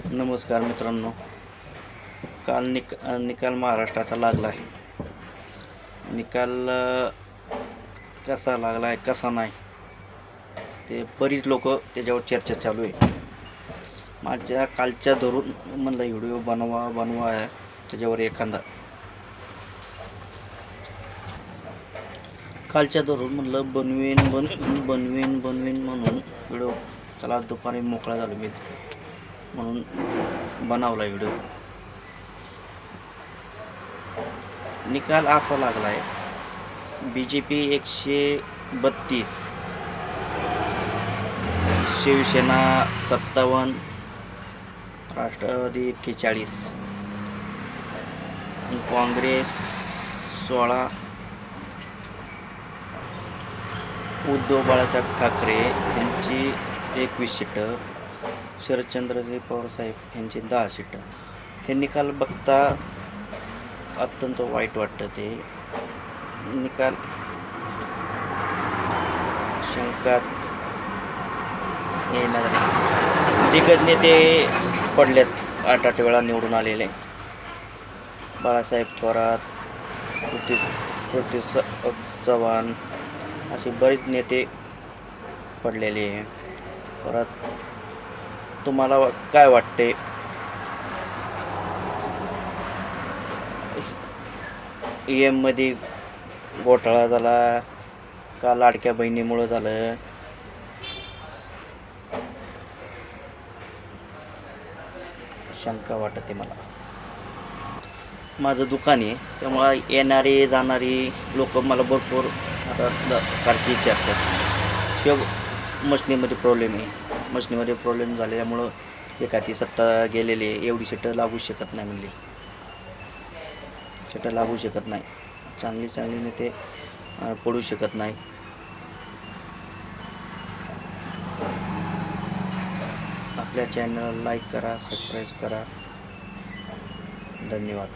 नमस्कार मित्रांनो. काल निकाल महाराष्ट्राचा लागला आहे. निकाल कसा लागला आहे कसा नाही ते बरीच लोक त्याच्यावर चर्चा चालू आहे. माझ्या कालच्या धरून म्हणलं व्हिडिओ बनवा आहे त्याच्यावर एखादा. कालच्या धरून म्हणलं बनवीन म्हणून व्हिडिओ. चला दुपारी मोकळा झालो मी म्हणून बनवला व्हिडिओ. निकाल असा लागला आहे. BJP 132, शिवसेना 57, राष्ट्रवादी 41, काँग्रेस 16, उद्धव बाळासाहेब ठाकरे यांची 21 सीटं, शरदचंद्रजी पवारसाहेब यांची 10 सीटं. हे निकाल बघता अत्यंत वाईट वाटतं. ते निकाल शंका येणार. दिग्गज नेते पडलेत 8 वेळा निवडून आलेले. बाळासाहेब थोरात, पृथ्वी चव्हाण असे बरेच नेते पडलेले आहे. परत तुम्हाला काय वाटते? मध्ये घोटाळा झाला का लाडक्या बहिणीमुळं झालं? शंका वाटते मला. माझं दुकान आहे त्यामुळं येणारे जाणारी लोक मला भरपूर सारखी विचारतात किंवा मशनीमध्ये प्रॉब्लेम आहे. मशनीमध्ये प्रॉब्लेम झाल्यामुळं एखादी सत्ता गेलेली आहे, एवढी सीटं लागू शकत नाही म्हणली. सीटं लागू शकत नाही. चांगली नेते पडू शकत नाही. आपल्या चॅनलला लाईक करा, सबस्क्राईब करा. धन्यवाद.